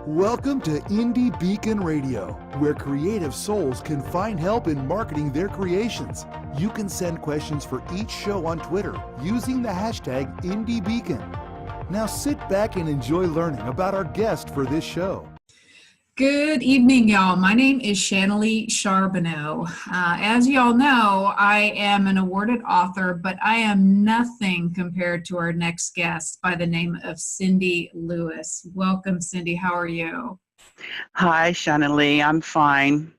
Welcome to Indie Beacon Radio, where creative souls can find help in marketing their creations. You can send questions for each show on Twitter using the hashtag IndieBeacon. Now sit back and enjoy learning about our guest for this show. Good evening, y'all. My name is Shanley Charbonneau. As y'all know, I am an awarded author, but I am nothing compared to our next guest by the name of Cindy Lewis. Welcome, Cindy. How are you? Hi, Shanley. I'm fine.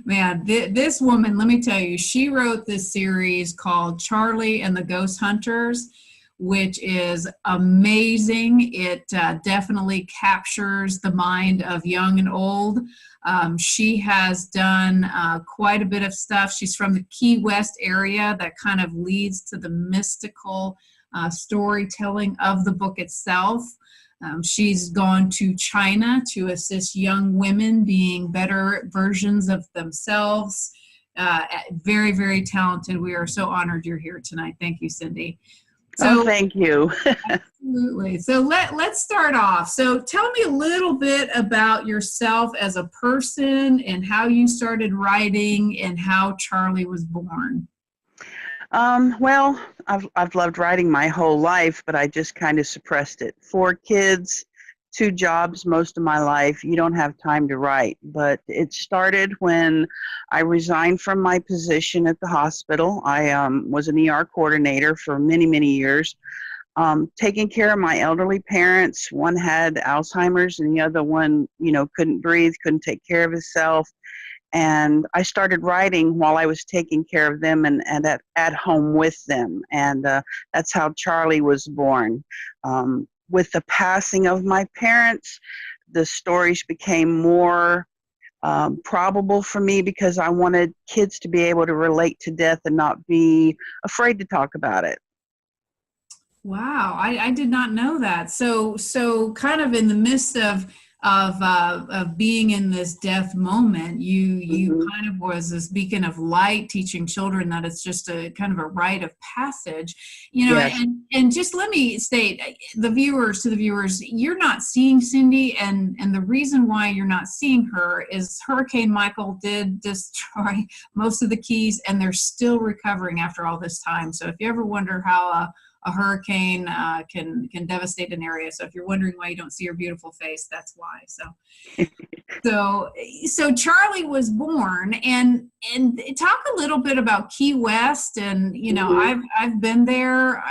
Man, this woman, let me tell you, she wrote this series called Charlie and the Ghost Hunters, which is amazing. It definitely captures the mind of young and old. She has done quite a bit of stuff. She's from the Key West area. That kind of leads to the mystical storytelling of the book itself. She's gone to China to assist young women being better versions of themselves. Very, very talented. We are so honored you're here tonight. Thank you, Cindy. So, thank you. Absolutely. So let's start off. So tell me a little bit about yourself as a person and how you started writing and how Charlie was born. Well, I've loved writing my whole life, but I just kind of suppressed it. 4 kids, 2 jobs most of my life. You don't have time to write. But it started when I resigned from my position at the hospital. I was an ER coordinator for many, many years, taking care of my elderly parents. One had Alzheimer's and the other one, couldn't breathe, couldn't take care of himself. And I started writing while I was taking care of them and at home with them. And that's how Charlie was born. With the passing of my parents, the stories became more probable for me because I wanted kids to be able to relate to death and not be afraid to talk about it. Wow, I did not know that. So kind of in the midst of being in this death moment, you kind of was this beacon of light, teaching children that it's just a kind of a rite of passage, Yes. and just let me state the viewers, you're not seeing Cindy, and the reason why you're not seeing her is Hurricane Michael did destroy most of the Keys, and they're still recovering after all this time. So if you ever wonder how a hurricane can devastate an area. So if you're wondering why you don't see her beautiful face, that's why. So Charlie was born, and talk a little bit about Key West. And I've been there.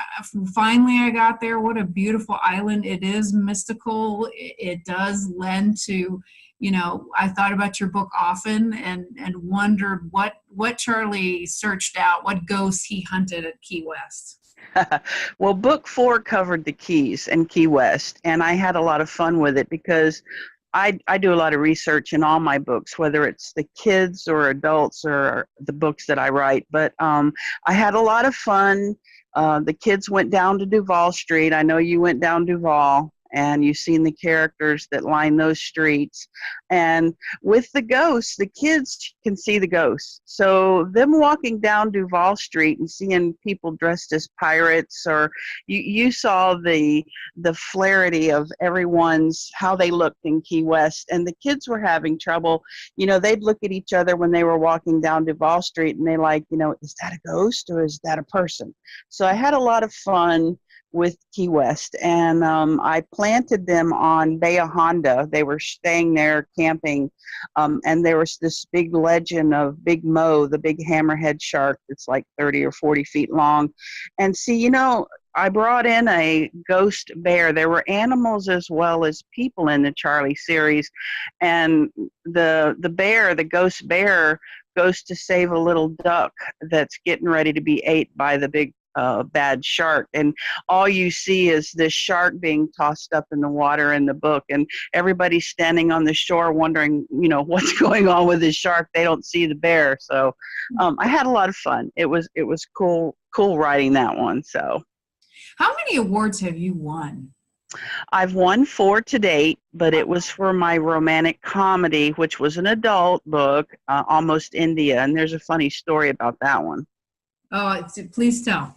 Finally, I got there. What a beautiful island! It is mystical. It does lend to. I thought about your book often and wondered what Charlie searched out, what ghosts he hunted at Key West. Well, book 4 covered the Keys and Key West, and I had a lot of fun with it because I do a lot of research in all my books, whether it's the kids or adults or the books that I write. But I had a lot of fun. The kids went down to Duval Street. I know you went down Duval, and you've seen the characters that line those streets. And with the ghosts, the kids can see the ghosts. So them walking down Duval Street and seeing people dressed as pirates, or you saw the flarity of everyone's, how they looked in Key West. And the kids were having trouble. They'd look at each other when they were walking down Duval Street, and they is that a ghost or is that a person? So I had a lot of fun with Key West, and I planted them on Bay of Honda. They were staying there camping, and there was this big legend of Big Mo, the big hammerhead shark that's like 30 or 40 feet long. And see, I brought in a ghost bear. There were animals as well as people in the Charlie series, and the ghost bear goes to save a little duck that's getting ready to be ate by the big bad shark, and all you see is this shark being tossed up in the water in the book, and everybody's standing on the shore wondering what's going on with this shark. They don't see the bear. So I had a lot of fun. It was cool writing that one. So how many awards have you won? I've won 4 to date, but it was for my romantic comedy, which was an adult book, Almost India, and there's a funny story about that one. Oh, please tell.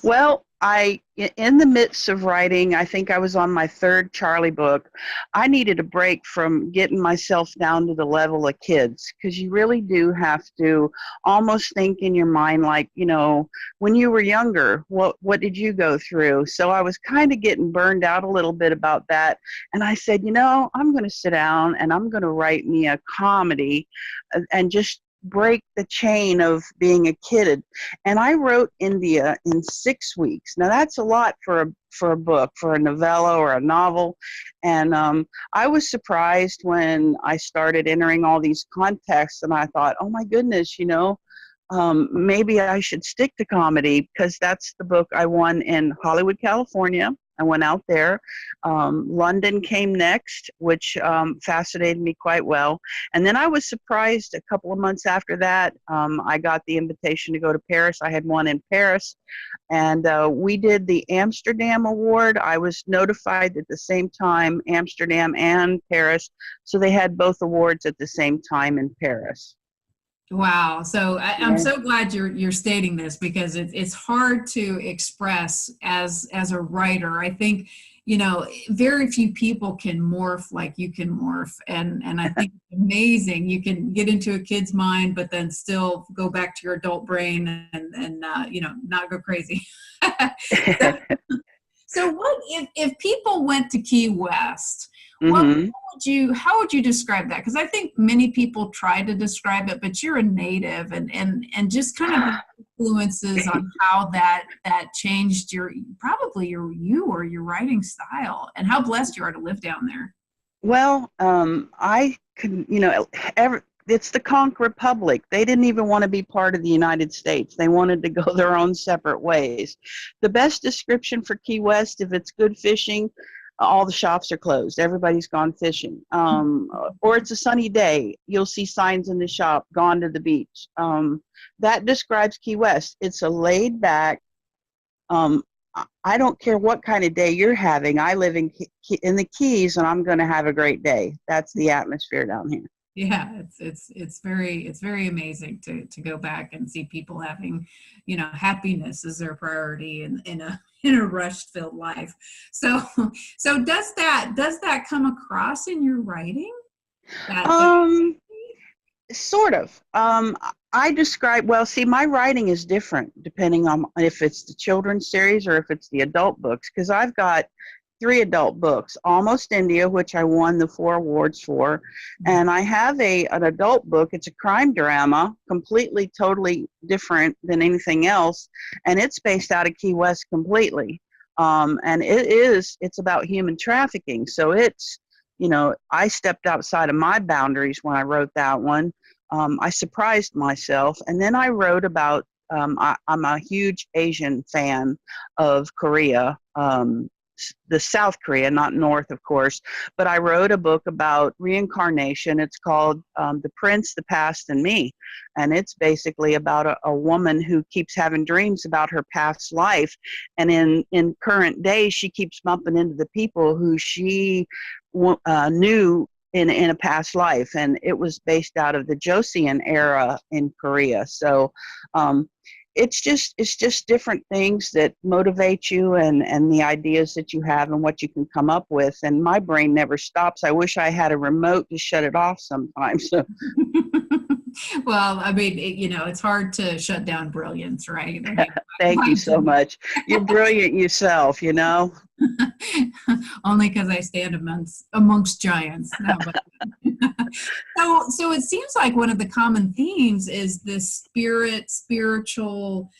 Well, In the midst of writing, I think I was on my third Charlie book. I needed a break from getting myself down to the level of kids, because you really do have to almost think in your mind like, when you were younger, what did you go through? So I was kind of getting burned out a little bit about that. And I said, I'm going to sit down and I'm going to write me a comedy and just break the chain of being a kid. And I wrote India in 6 weeks. Now that's a lot for a book, for a novella or a novel. And I was surprised when I started entering all these contests, and I thought, oh my goodness, maybe I should stick to comedy, because that's the book I won in Hollywood, California. I went out there. London came next, which fascinated me quite well. And then I was surprised a couple of months after that. I got the invitation to go to Paris. I had one in Paris. And we did the Amsterdam Award. I was notified at the same time, Amsterdam and Paris. So they had both awards at the same time in Paris. Wow. So I'm so glad you're stating this, because it's hard to express as a writer. I think, very few people can morph like you can morph. And I think it's amazing. You can get into a kid's mind, but then still go back to your adult brain and not go crazy. So what if people went to Key West? How would you describe that? Because I think many people try to describe it, but you're a native, and just kind of influences on how that changed your writing style, and how blessed you are to live down there. Well, I could, it's the Conch Republic. They didn't even want to be part of the United States. They wanted to go their own separate ways. The best description for Key West, if it's good fishing, all the shops are closed. Everybody's gone fishing. Or it's a sunny day. You'll see signs in the shop, gone to the beach. That describes Key West. It's a laid back, I don't care what kind of day you're having. I live in the Keys, and I'm going to have a great day. That's the atmosphere down here. Yeah, it's very amazing to go back and see people having, happiness as their priority in a rush-filled life. So does that come across in your writing? Sort of. My writing is different depending on if it's the children's series or if it's the adult books, because I've got 3 adult books: Almost India, which I won the 4 awards for, and I have an adult book. It's a crime drama, completely, totally different than anything else, and it's based out of Key West completely. And it's about human trafficking. So it's, I stepped outside of my boundaries when I wrote that one. I surprised myself, and then I wrote about. I'm a huge Asian fan of Korea. The South Korea, not North, of course, but I wrote a book about reincarnation. It's called The Prince, the Past, and Me. And it's basically about a woman who keeps having dreams about her past life. And in current day, she keeps bumping into the people who she knew in a past life. And it was based out of the Joseon era in Korea. So it's just different things that motivate you, and the ideas that you have and what you can come up with. And my brain never stops. I wish I had a remote to shut it off sometimes. Well, I mean, it's hard to shut down brilliance, right? Thank you so much. You're brilliant yourself, Only because I stand amongst giants. No, so it seems like one of the common themes is this spiritual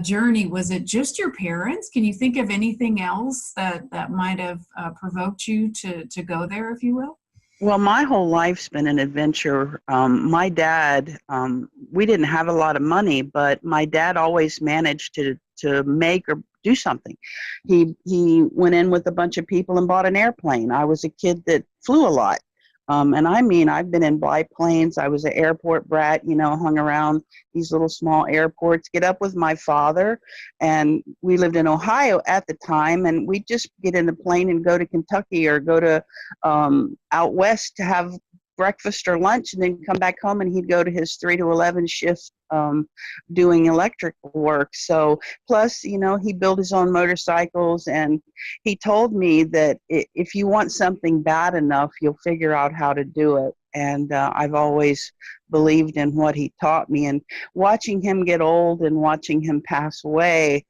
journey. Was it just your parents? Can you think of anything else that might have provoked you to go there, if you will? Well, my whole life's been an adventure. My dad, we didn't have a lot of money, but my dad always managed to make or do something. He went in with a bunch of people and bought an airplane. I was a kid that flew a lot. And I've been in biplanes. I was an airport brat, hung around these little small airports, get up with my father. And we lived in Ohio at the time, and we'd just get in the plane and go to Kentucky or go to out west to have breakfast or lunch and then come back home, and he'd go to his 3 to 11 shift doing electrical work. So plus, he built his own motorcycles, and he told me that if you want something bad enough, you'll figure out how to do it. And I've always believed in what he taught me. And watching him get old and watching him pass away,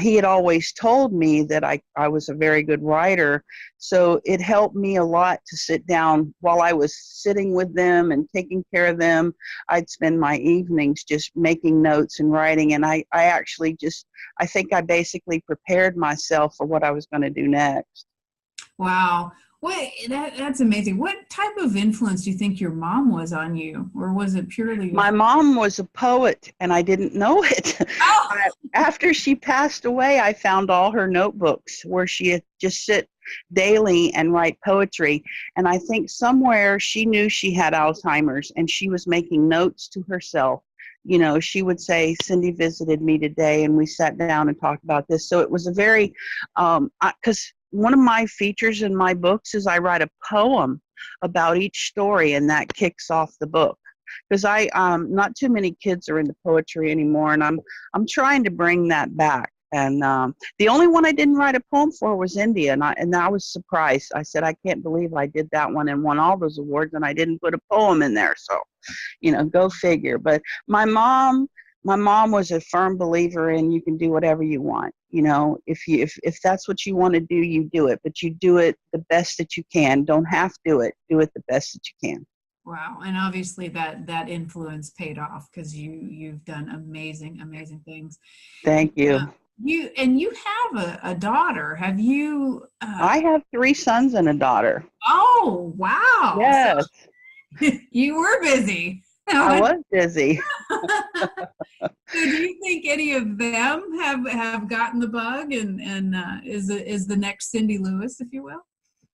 he had always told me that I was a very good writer. So it helped me a lot to sit down while I was sitting with them and taking care of them. I'd spend my evenings just making notes and writing. And I think I basically prepared myself for what I was going to do next. Wow. That's amazing. What type of influence do you think your mom was on you? Or was it purely... My mom was a poet, and I didn't know it. Oh. After she passed away, I found all her notebooks where she had just sit daily and write poetry. And I think somewhere she knew she had Alzheimer's, and she was making notes to herself. She would say, Cindy visited me today, and we sat down and talked about this. So it was a very, because one of my features in my books is I write a poem about each story, and that kicks off the book. Because not too many kids are into poetry anymore, and I'm trying to bring that back. And the only one I didn't write a poem for was India, and I was surprised. I said, I can't believe I did that one and won all those awards, and I didn't put a poem in there. So, go figure. But my mom was a firm believer in you can do whatever you want. If that's what you want to do, you do it, but you do it the best that you can. Don't have to do it the best that you can. Wow. And obviously that influence paid off, because you've done amazing things. Thank you. You have a daughter. Have you? I have 3 sons and a daughter. Oh, wow. Yes. So, you were busy. I was busy. So do you think any of them have gotten the bug and is the next Cindy Lewis, if you will?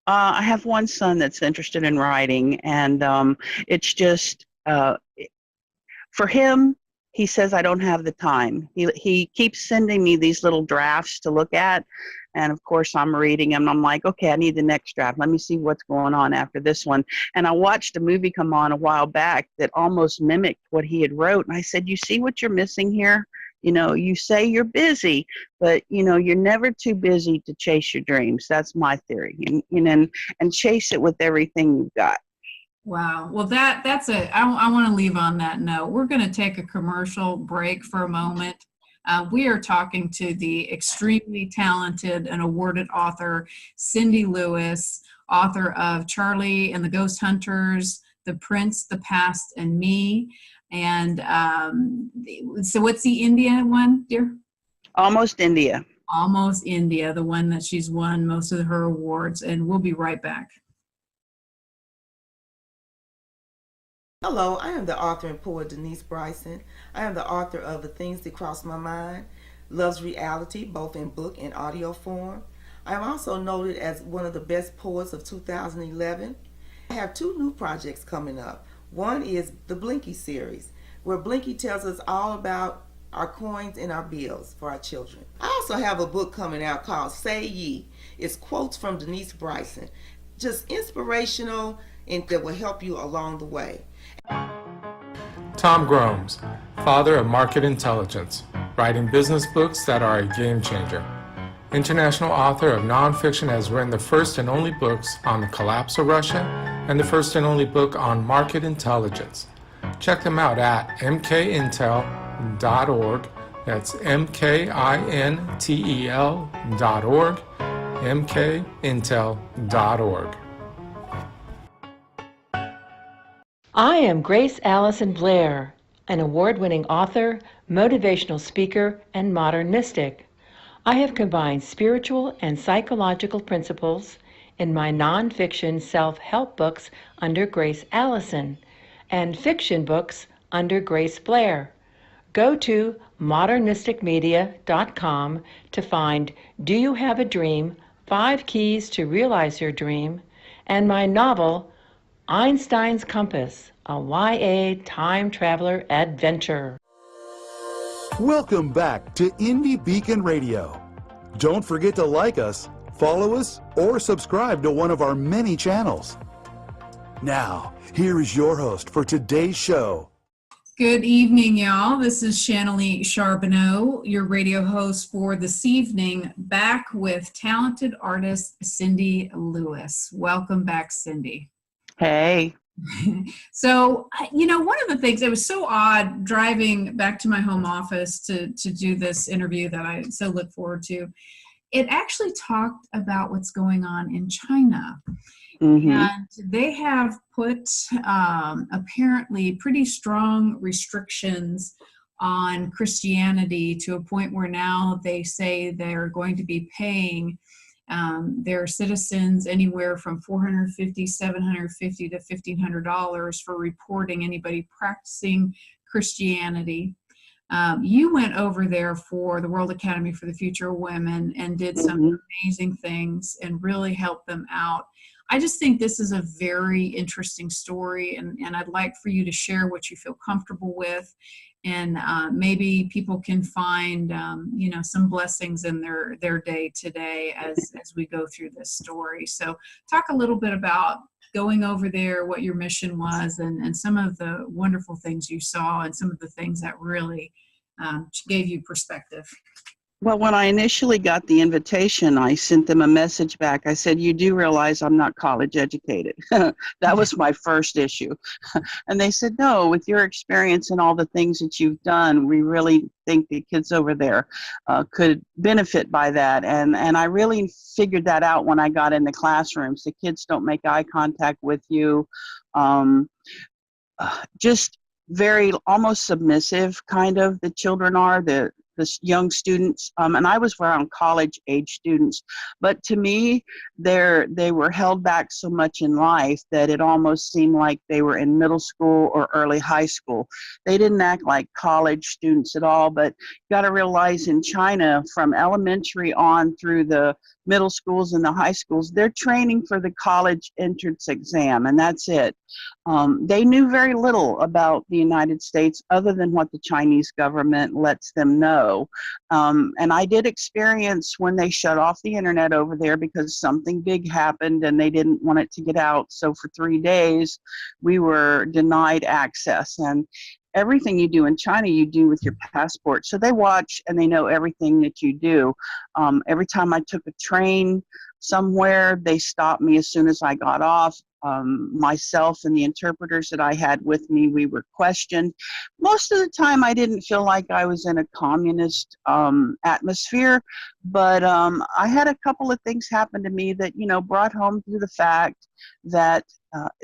I have one son that's interested in writing, and it's just for him. He says, I don't have the time. He keeps sending me these little drafts to look at. And of course, I'm reading them. I'm like, okay, I need the next draft. Let me see what's going on after this one. And I watched a movie come on a while back that almost mimicked what he had wrote. And I said, you see what you're missing here? You say you're busy, but, you're never too busy to chase your dreams. That's my theory. And chase it with everything you've got. Wow. Well, I want to leave on that note. We're going to take a commercial break for a moment. We are talking to the extremely talented and awarded author, Cindy Lewis, author of Charlie and the Ghost Hunters, The Prince, The Past, and Me. And so what's the India one, dear? Almost India. Almost India, the one that she's won most of her awards. And we'll be right back. Hello, I am the author and poet Denise Bryson. I am the author of The Things That Cross My Mind, Love's Reality, both in book and audio form. I am also noted as one of the best poets of 2011. I have 2 new projects coming up. One is the Blinky series, where Blinky tells us all about our coins and our bills for our children. I also have a book coming out called Say Ye. It's quotes from Denise Bryson, just inspirational and that will help you along the way. Tom Gromes, father of market intelligence, writing business books that are a game changer. International author of nonfiction, has written the first and only books on the collapse of Russia and the first and only book on market intelligence. Check them out at mkintel.org. That's mkintel.org, mkintel.org. I am Grace Allison Blair, an award-winning author, motivational speaker, and modern mystic. I have combined spiritual and psychological principles in my nonfiction self-help books under Grace Allison and fiction books under Grace Blair. Go to modernmysticmedia.com to find Do You Have a Dream? 5 Keys to Realize Your Dream, and my novel, Einstein's Compass, a YA time traveler adventure. Welcome back to Indie Beacon Radio. Don't forget to like us, follow us, or subscribe to one of our many channels. Now, here is your host for today's show. Good evening, y'all. This is Shanalee Charbonneau, your radio host for this evening, back with talented artist Cindy Lewis. Welcome back, Cindy. Hey. So, one of the things, it was so odd driving back to my home office to do this interview that I so look forward to. It actually talked about what's going on in China. Mm-hmm. And they have put apparently pretty strong restrictions on Christianity to a point where now they say they're going to be paying their citizens anywhere from $450, $750 to $1,500 for reporting anybody practicing Christianity. You went over there for the World Academy for the Future of Women and did some amazing things and really helped them out. I just think this is a very interesting story, and I'd like for you to share what you feel comfortable with, and maybe people can find some blessings in their day today as we go through this story. So talk a little bit about going over there, what your mission was, and some of the wonderful things you saw and some of the things that really gave you perspective. Well, when I initially got the invitation, I sent them a message back. I said, you do realize I'm not college educated. That was my first issue. And they said, no, with your experience and all the things that you've done, we really think the kids over there could benefit by that. And I really figured that out when I got in the classrooms. The kids don't make eye contact with you. Just very almost submissive kind of, the children are, the young students, and I was around college age students, but to me they were held back so much in life that it almost seemed like they were in middle school or early high school. They didn't act like college students at all, but you got to realize in China, from elementary on through the middle schools and the high schools, they're training for the college entrance exam, and that's it. They knew very little about the United States other than what the Chinese government lets them know. And I did experience when they shut off the internet over there because something big happened and they didn't want it to get out. So for 3 days, we were denied access. And everything you do in China, you do with your passport. So they watch and they know everything that you do. Every time I took a train somewhere, they stopped me as soon as I got off. Myself and the interpreters that I had with me, we were questioned. Most of the time I didn't feel like I was in a communist atmosphere, but I had a couple of things happen to me that, brought home to the fact that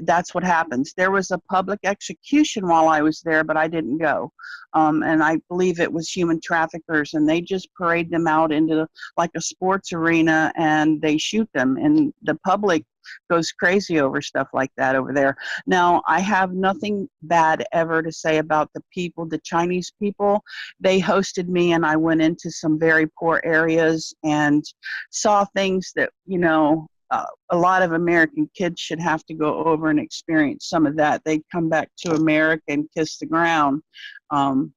that's what happens. There was a public execution while I was there, but I didn't go. And I believe it was human traffickers, and they just parade them out into like a sports arena and they shoot them, and the public goes crazy over stuff like that over there. Now, I have nothing bad ever to say about the people, the Chinese people. They hosted me, and I went into some very poor areas and saw things that, a lot of American kids should have to go over and experience some of that. They'd come back to America and kiss the ground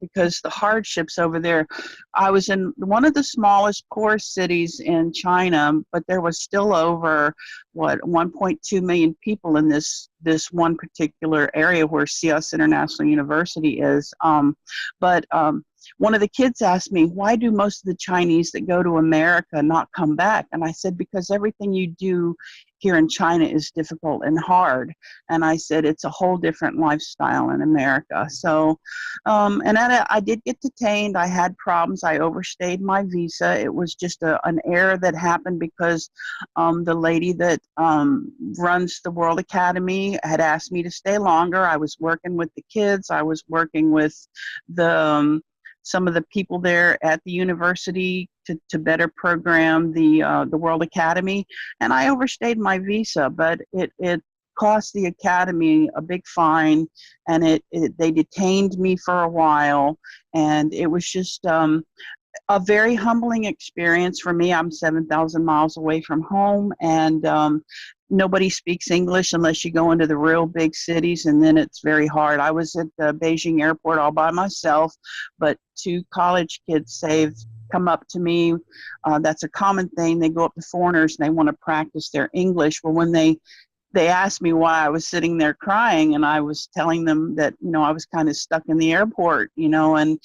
because the hardships over there. I was in one of the smallest, poorest cities in China, but there was still over, 1.2 million people in this one particular area where Sias International University is. One of the kids asked me, why do most of the Chinese that go to America not come back? And I said, because everything you do here in China is difficult and hard. And I said, it's a whole different lifestyle in America. So, I did get detained. I had problems. I overstayed my visa. It was just an error that happened because the lady that runs the World Academy had asked me to stay longer. I was working with the kids. I was working with some of the people there at the university to better program the World Academy, and I overstayed my visa, but it cost the Academy a big fine, and they detained me for a while, and it was just a very humbling experience for me. I'm 7,000 miles away from home, and nobody speaks English unless you go into the real big cities, and then it's very hard. I was at the Beijing airport all by myself, but 2 college kids come up to me. That's a common thing. They go up to foreigners and they want to practice their English. Well, when they they asked me why I was sitting there crying, and I was telling them that, I was kind of stuck in the airport, and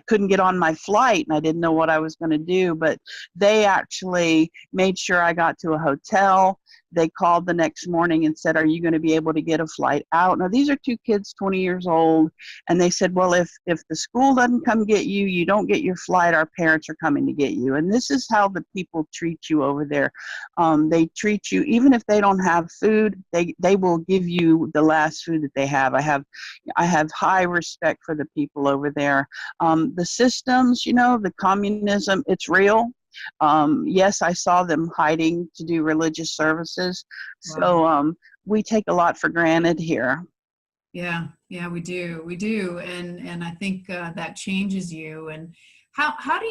couldn't get on my flight, and I didn't know what I was going to do. But they actually made sure I got to a hotel. They called the next morning and said, "Are you going to be able to get a flight out?" Now, these are two kids, 20 years old, and they said, "Well, if the school doesn't come get you, you don't get your flight. Our parents are coming to get you." And this is how the people treat you over there. They treat you, even if they don't have food, they will give you the last food that they have. I have high respect for the people over there. The systems, the communism, it's real. Yes, I saw them hiding to do religious services. Wow. So we take a lot for granted here. Yeah, we do, and I think that changes you. And how do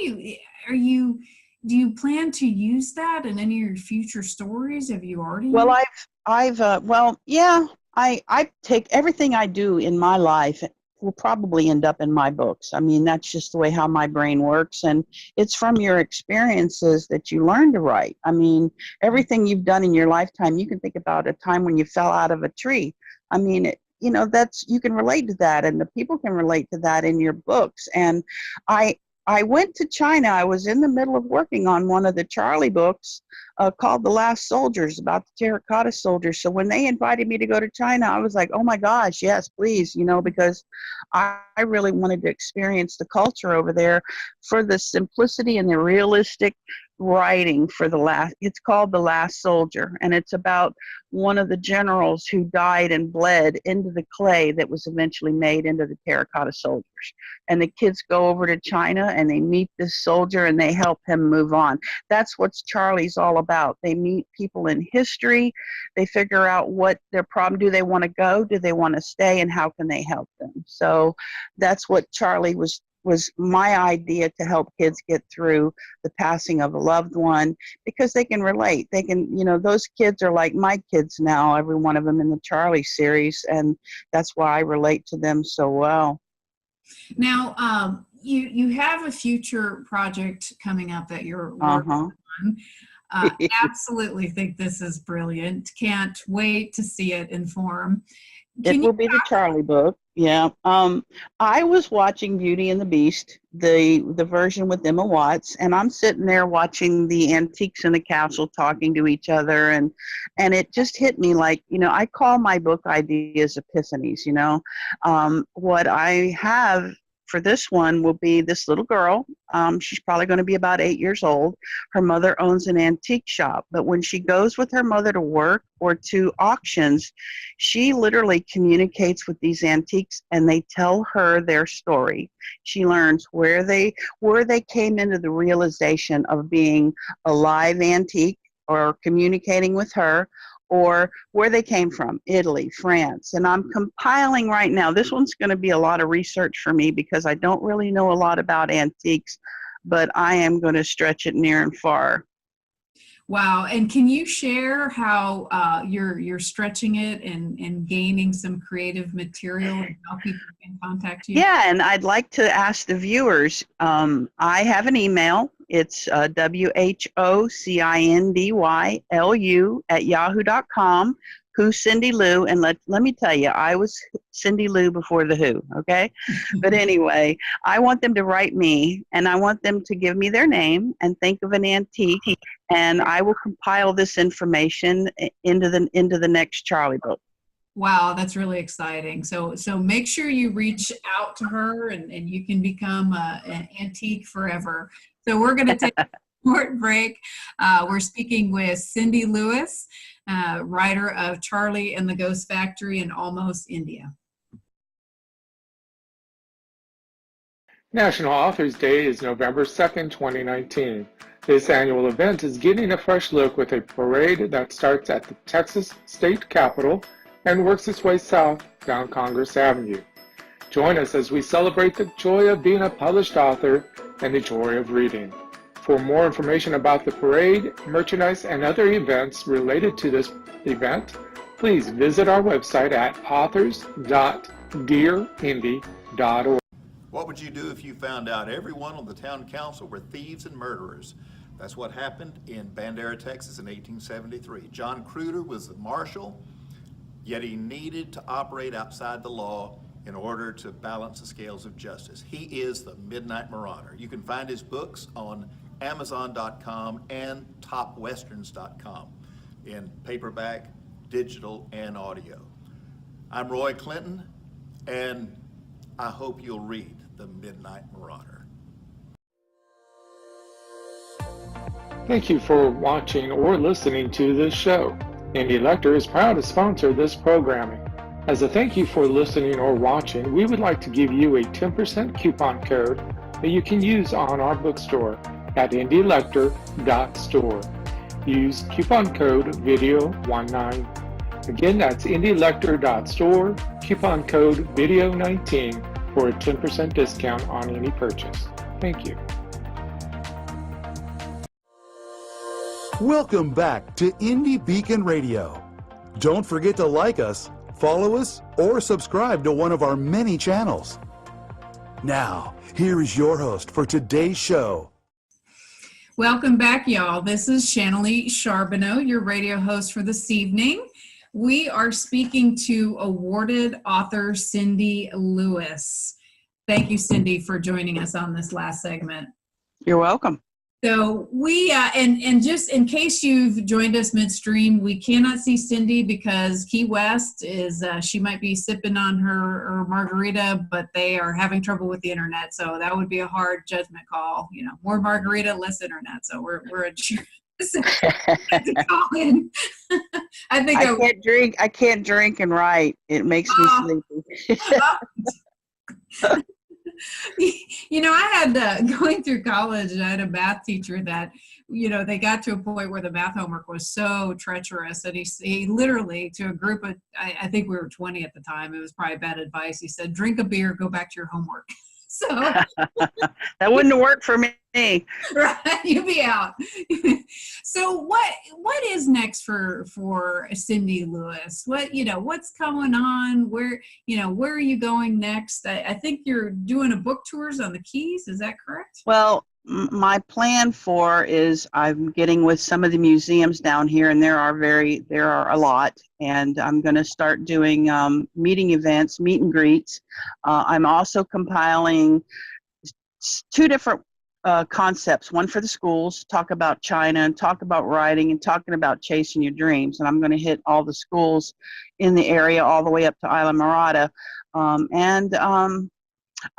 you plan to use that in any of your future stories? Have you already? Well, I take everything I do in my life will probably end up in my books. I mean, that's just the way how my brain works, and it's from your experiences that you learn to write. I mean, everything you've done in your lifetime, you can think about a time when you fell out of a tree. I mean, that's, you can relate to that, and the people can relate to that in your books. And I went to China. I was in the middle of working on one of the Charlie books called The Last Soldiers, about the terracotta soldiers. So when they invited me to go to China, I was like, oh my gosh, yes, please, because I really wanted to experience the culture over there for the simplicity and the realistic writing for it's called The Last Soldier, and it's about one of the generals who died and bled into the clay that was eventually made into the terracotta soldiers. And the kids go over to China and they meet this soldier and they help him move on. That's what Charlie's all about. They meet people in history. They figure out what their problem. Do they want to go? Do they want to stay? And how can they help them? So that's what Charlie was my idea, to help kids get through the passing of a loved one, because they can relate. They can, those kids are like my kids now, every one of them in the Charlie series, and that's why I relate to them so well. Now, you have a future project coming up that you're working on. Absolutely think this is brilliant. Can't wait to see it in form. It will be the Charlie book. Yeah. I was watching Beauty and the Beast, the version with Emma Watts, and I'm sitting there watching the antiques in the castle talking to each other, and it just hit me like, I call my book ideas epiphanies. What I have for this one will be this little girl. She's probably going to be about 8 years old. Her mother owns an antique shop, but when she goes with her mother to work or to auctions, she literally communicates with these antiques, and they tell her their story. She learns where they came into the realization of being a live antique, or communicating with her, or where they came from, Italy, France. And I'm compiling right now. This one's going to be a lot of research for me because I don't really know a lot about antiques, but I am going to stretch it near and far. Wow. And can you share how you're stretching it and gaining some creative material, and how people can contact you? Yeah, and I'd like to ask the viewers, I have an email. It's WHOCINDYLU@yahoo.com. Who's Cindy Lou? And let me tell you, I was Cindy Lou before the Who, okay? But anyway, I want them to write me, and I want them to give me their name and think of an antique, and I will compile this information into the next Charlie book. Wow, that's really exciting. So make sure you reach out to her, and you can become an antique forever. So we're going to take a short break. We're speaking with Cindy Lewis, writer of Charlie and the Ghost Factory in Almost India. National Authors Day is November 2nd, 2019. This annual event is getting a fresh look with a parade that starts at the Texas State Capitol and works its way south down Congress Avenue. Join us as we celebrate the joy of being a published author and the joy of reading. For more information about the parade, merchandise, and other events related to this event, please visit our website at authors.dearindy.org. What would you do if you found out everyone on the town council were thieves and murderers? That's what happened in Bandera, Texas in 1873. John Cruder was the marshal, yet he needed to operate outside the law in order to balance the scales of justice. He is the Midnight Marauder. You can find his books on Amazon.com and TopWesterns.com in paperback, digital, and audio. I'm Roy Clinton, and I hope you'll read The Midnight Marauder. Thank you for watching or listening to this show. Indy Lecter is proud to sponsor this programming. As a thank you for listening or watching, we would like to give you a 10% coupon code that you can use on our bookstore at indylecter.store. Use coupon code video19. Again, that's indylecter.store, coupon code video19 for a 10% discount on any purchase. Thank you. Welcome back to Indie Beacon Radio. Don't forget to like us, follow us, or subscribe to one of our many channels. Now, here is your host for today's show. Welcome back, y'all. This is Shanley Charbonneau, your radio host for this evening. We are speaking to awarded author Cindy Lewis. Thank you, Cindy, for joining us on this last segment. You're welcome. So we, and just in case you've joined us midstream, we cannot see Cindy because Key West is, she might be sipping on her margarita, but they are having trouble with the internet. So that would be a hard judgment call, you know, more margarita, less internet. So we're unsure to call in. I can't drink and write. It makes me sleepy. You know, I had going through college, I had a math teacher that, you know, they got to a point where the math homework was so treacherous that he literally, to a group of, I think we were 20 at the time, it was probably bad advice. He said, drink a beer, go back to your homework. So that wouldn't have worked for me. Right, you'd be out. So what is next for Cindy Lewis? What's going on? Where are you going next? I think you're doing a book tours on the Keys. Is that correct? Well, my plan is I'm getting with some of the museums down here, and there are a lot, and I'm going to start doing meeting events, meet and greets. I'm also compiling two different concepts, one for the schools, talk about China and talk about writing and talking about chasing your dreams. And I'm going to hit all the schools in the area all the way up to Isla Morada.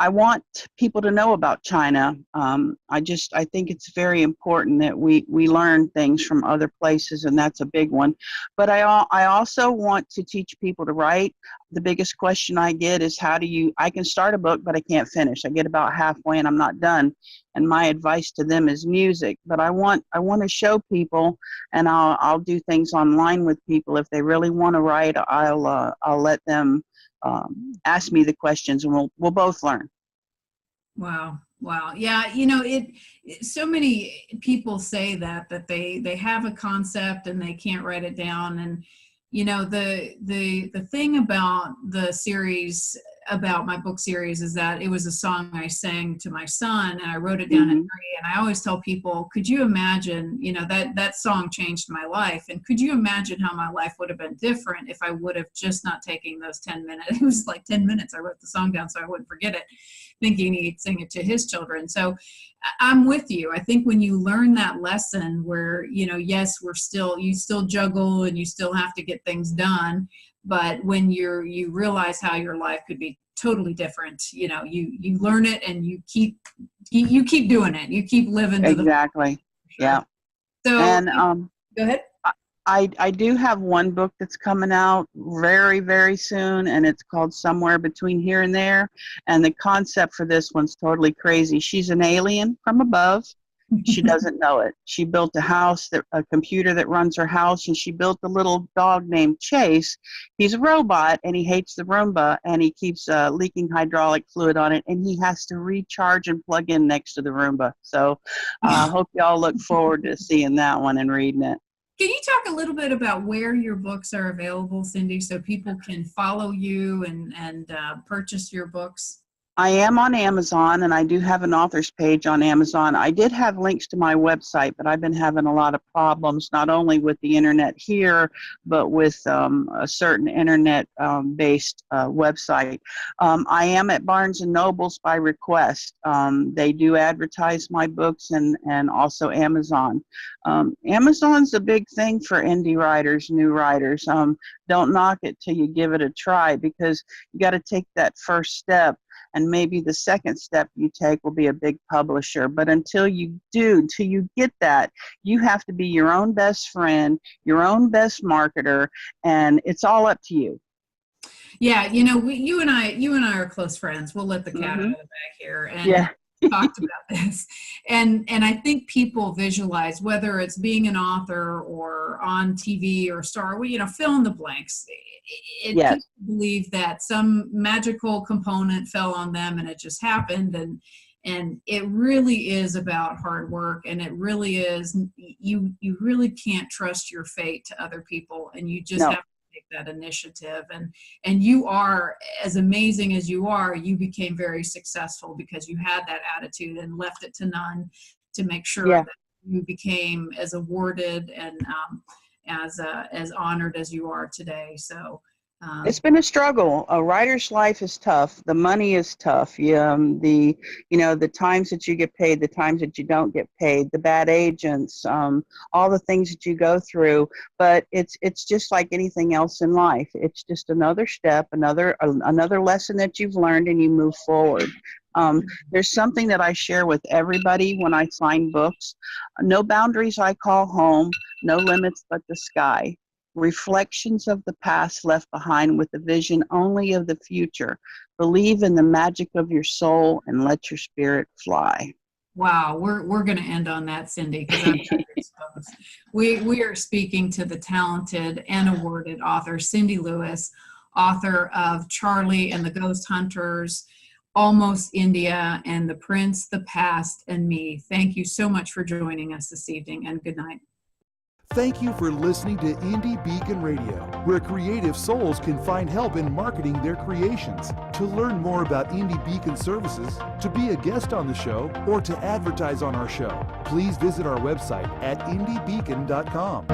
I want people to know about China. I think it's very important that we learn things from other places, and that's a big one. But I also want to teach people to write. The biggest question I get is I can start a book, but I can't finish. I get about halfway and I'm not done. And my advice to them is music. But I want to show people, and I'll do things online with people. If they really want to write, I'll let them ask me the questions, and we'll both learn. Wow. Yeah, so many people say that they have a concept and they can't write it down. And the thing about the series, about my book series, is that it was a song I sang to my son, and I wrote it down at 3. And I always tell people, could you imagine, that song changed my life. And could you imagine how my life would have been different if I would have just not taken those 10 minutes? It was like 10 minutes. I wrote the song down so I wouldn't forget it, thinking he'd sing it to his children. So I'm with you. I think when you learn that lesson where, yes, you still juggle and you still have to get things done. But when you realize how your life could be totally different, you learn it and you keep doing it. You keep living. Exactly. Yeah. So, and go ahead. I do have one book that's coming out very, very soon, and it's called Somewhere Between Here and There. And the concept for this one's totally crazy. She's an alien from above. She doesn't know it. She built a computer that runs her house, and she built a little dog named Chase. He's a robot, and he hates the Roomba, and he keeps leaking hydraulic fluid on it, and he has to recharge and plug in next to the Roomba. So I hope y'all look forward to seeing that one and reading it. Can you talk a little bit about where your books are available, Cindy, so people can follow you and purchase your books? I am on Amazon, and I do have an author's page on Amazon. I did have links to my website, but I've been having a lot of problems, not only with the internet here, but with a certain internet-based website. I am at Barnes & Noble's by request. They do advertise my books, and also Amazon. Amazon's a big thing for indie writers, new writers. Don't knock it till you give it a try, because you got to take that first step. And maybe the second step you take will be a big publisher. But until you get that, you have to be your own best friend, your own best marketer, and it's all up to you. Yeah, you and I are close friends. We'll let the cat out of the bag here. And yeah. Talked about this, and I think people visualize, whether it's being an author or on TV or star, fill in the blanks. Yes. People believe that some magical component fell on them and it just happened, and it really is about hard work, and it really is, you really can't trust your fate to other people, and you just have to take that initiative. And you are, as amazing as you are, you became very successful because you had that attitude and left it to none to make sure that you became as awarded and as honored as you are today. So it's been a struggle. A writer's life is tough. The money is tough. The times that you get paid, the times that you don't get paid, the bad agents, all the things that you go through. But it's just like anything else in life. It's just another step, another lesson that you've learned, and you move forward. There's something that I share with everybody when I sign books. No boundaries I call home, no limits but the sky. Reflections of the past left behind with a vision only of the future. Believe in the magic of your soul and let your spirit fly. Wow, we're going to end on that, Cindy, because we are speaking to the talented and awarded author Cindy Lewis, author of Charlie and the Ghost Hunters, Almost India, and The Prince, the Past, and Me. Thank you so much for joining us this evening, and good night. Thank you for listening to Indie Beacon Radio, where creative souls can find help in marketing their creations. To learn more about Indie Beacon services, to be a guest on the show, or to advertise on our show, please visit our website at indiebeacon.com.